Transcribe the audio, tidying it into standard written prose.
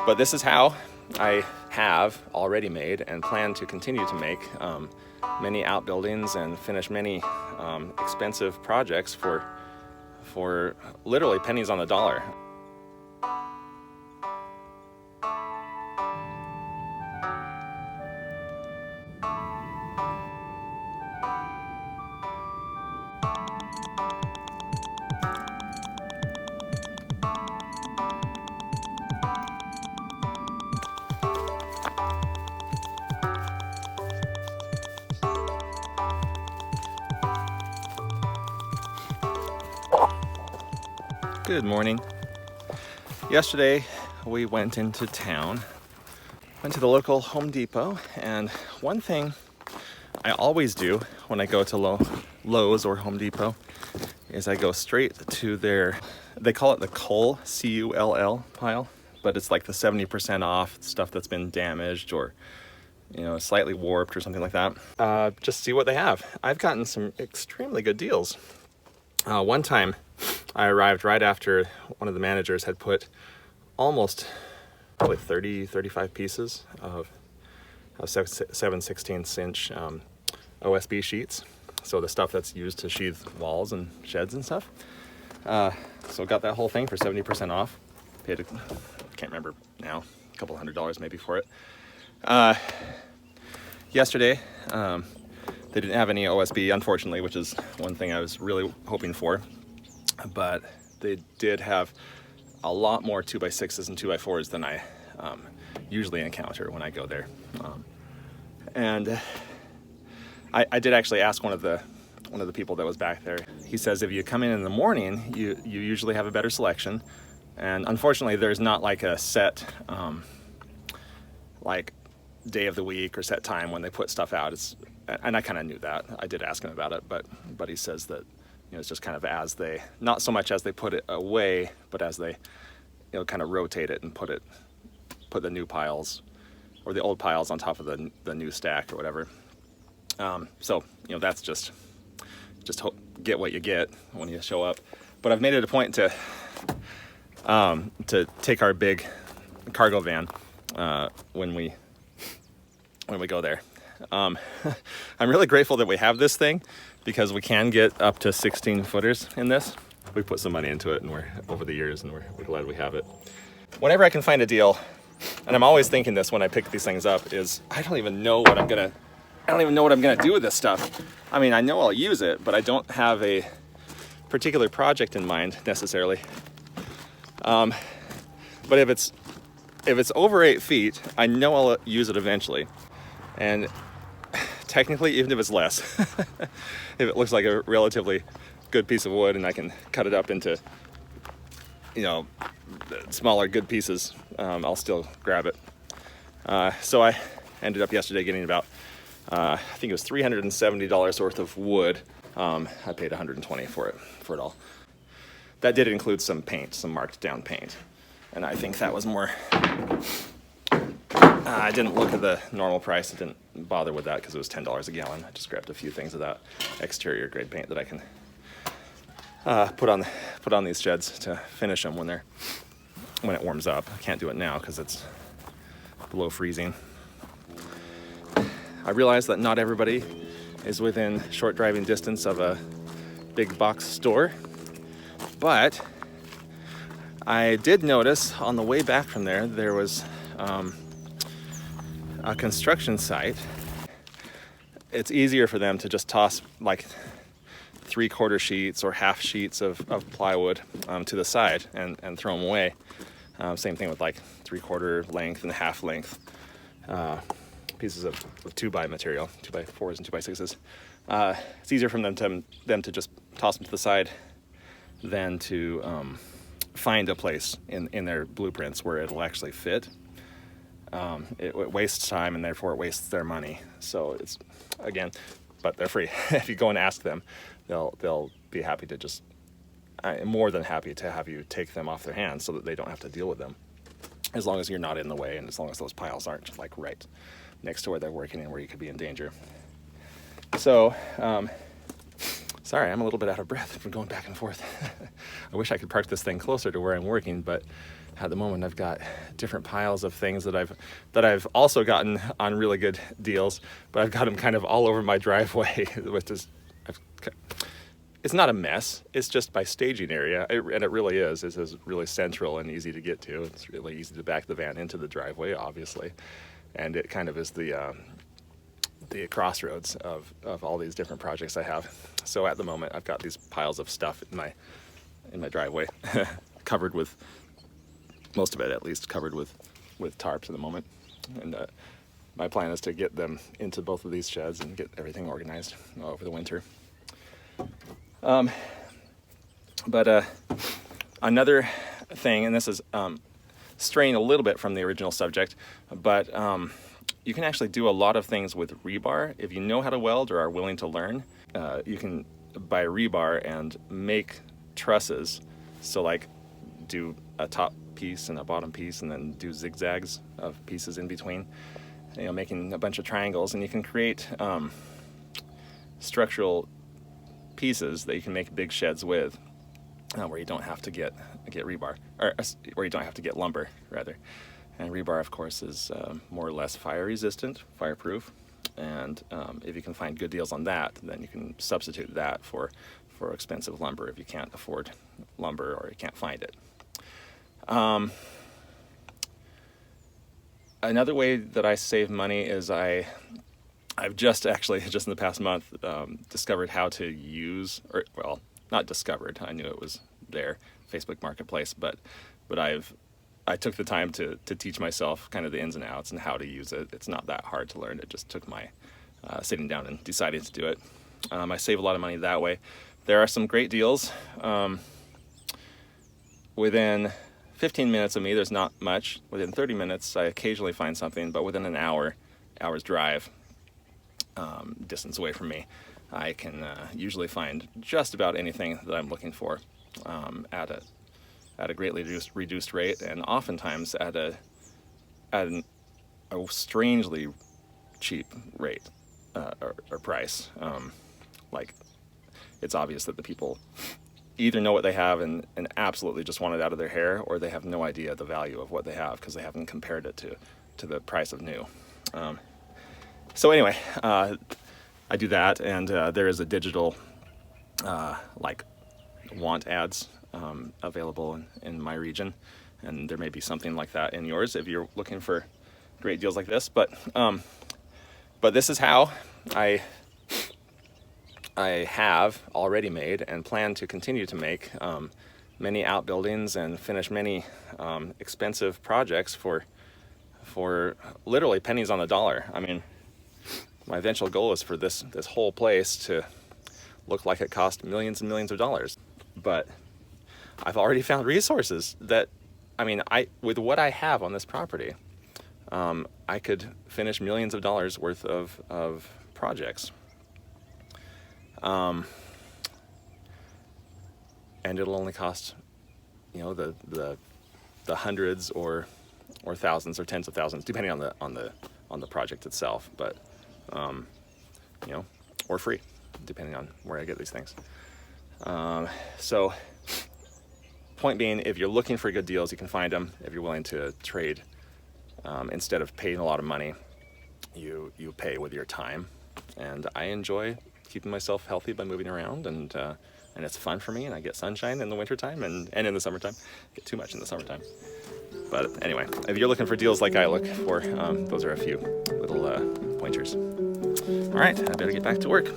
But this is how I have already made and plan to continue to make many outbuildings and finish many expensive projects for literally pennies on the dollar. Good morning. Yesterday we went into town, went to the local Home Depot, and one thing I always do when I go to Lowe's or Home Depot is I go straight to their, they call it the cull, C-U-L-L pile, but it's like the 70% off stuff that's been damaged or slightly warped or something like that. Just see what they have. I've gotten some extremely good deals. One time I arrived right after one of the managers had put almost probably 35 pieces of 7/16 inch OSB sheets. So the stuff that's used to sheathe walls and sheds and stuff. So got that whole thing for 70% off. Paid, can't remember now, a couple $100 maybe for it. Yesterday, they didn't have any OSB, unfortunately, which is one thing I was really hoping for. But they did have a lot more 2x6s and 2x4s than I usually encounter when I go there. And I did actually ask one of the people that was back there. He says if you come in the morning, you usually have a better selection. And unfortunately, there's not like a set like day of the week or set time when they put stuff out. And I kind of knew that. I did ask him about it, but he says that it's just kind of as they, not so much as they put it away, but as they kind of rotate it and put the new piles or the old piles on top of the new stack or whatever. So that's just get what you get when you show up. But I've made it a point to take our big cargo van when we go there. I'm really grateful that we have this thing because we can get up to 16 footers in this. We put some money into it and we're over the years and we're glad we have it. Whenever I can find a deal, and I'm always thinking this when I pick these things up, is I don't even know what I'm gonna do with this stuff. I mean, I know I'll use it, but I don't have a particular project in mind necessarily. But if it's over 8 feet, I know I'll use it eventually. And technically, even if it's less, if it looks like a relatively good piece of wood and I can cut it up into, smaller good pieces, I'll still grab it. So I ended up yesterday getting about, I think it was $370 worth of wood. I paid $120 for it all. That did include some paint, some marked down paint. And I think that was more, I didn't look at the normal price. I didn't bother with that because it was $10 a gallon. I just grabbed a few things of that exterior grade paint that I can put on these sheds to finish them when it warms up. I can't do it now because it's below freezing. I realize that not everybody is within short driving distance of a big box store, but I did notice on the way back from there was a construction site. It's easier for them to just toss like 3/4 sheets or half sheets of plywood to the side and throw them away. Same thing with like 3/4 length and half length pieces of 2x material, 2x4s and 2x6s. It's easier for them to just toss them to the side than to find a place in their blueprints where it'll actually fit. It wastes time and therefore it wastes their money. So it's, again, but they're free. If you go and ask them, they'll be happy to just, more than happy to have you take them off their hands so that they don't have to deal with them. As long as you're not in the way and as long as those piles aren't like right next to where they're working and where you could be in danger. So Sorry, I'm a little bit out of breath from going back and forth. I wish I could park this thing closer to where I'm working, but at the moment I've got different piles of things that I've also gotten on really good deals, but I've got them kind of all over my driveway, which is, it's not a mess. It's just my staging area, and it really is. It's really central and easy to get to. It's really easy to back the van into the driveway, obviously, and it kind of is the crossroads of all these different projects I have. So at the moment, I've got these piles of stuff in my driveway, covered with, most of it at least, covered with tarps at the moment. And my plan is to get them into both of these sheds and get everything organized over the winter. But another thing, and this is straying a little bit from the original subject, but you can actually do a lot of things with rebar. If you know how to weld or are willing to learn, you can buy rebar and make trusses. So like do a top piece and a bottom piece and then do zigzags of pieces in between, you know, making a bunch of triangles, and you can create structural pieces that you can make big sheds with, where you don't have to get rebar, or where you don't have to get lumber, rather. And rebar, of course, is more or less fire resistant, fireproof, and if you can find good deals on that, then you can substitute that for expensive lumber if you can't afford lumber or you can't find it. Another way that I save money is I've just in the past month, discovered how to use, or well, not discovered, I knew it was there, Facebook Marketplace, but I took the time to teach myself kind of the ins and outs and how to use it. It's not that hard to learn. It just took my sitting down and deciding to do it. I save a lot of money that way. There are some great deals. Within 15 minutes of me, there's not much. Within 30 minutes, I occasionally find something, but within an hour's drive, distance away from me, I can usually find just about anything that I'm looking for at a greatly reduced rate, and oftentimes at a strangely cheap rate or price. Like, it's obvious that the people either know what they have and absolutely just want it out of their hair, or they have no idea the value of what they have because they haven't compared it to the price of new. So anyway, I do that, and there is a digital like want ads available in my region, and there may be something like that in yours if you're looking for great deals like this. But this is how I have already made and plan to continue to make many outbuildings and finish many expensive projects for literally pennies on the dollar. I mean, my eventual goal is for this whole place to look like it cost millions and millions of dollars. But I've already found resources that, I mean, with what I have on this property, I could finish millions of dollars worth of projects. And it'll only cost, you know, the hundreds or thousands or tens of thousands, depending on the project itself. But you know, or free, depending on where I get these things. So, point being, if you're looking for good deals, you can find them. If you're willing to trade, instead of paying a lot of money, you pay with your time. And I enjoy keeping myself healthy by moving around, and it's fun for me, and I get sunshine in the wintertime and in the summertime. I get too much in the summertime. But anyway, if you're looking for deals like I look for, those are a few little pointers. All right, I better get back to work.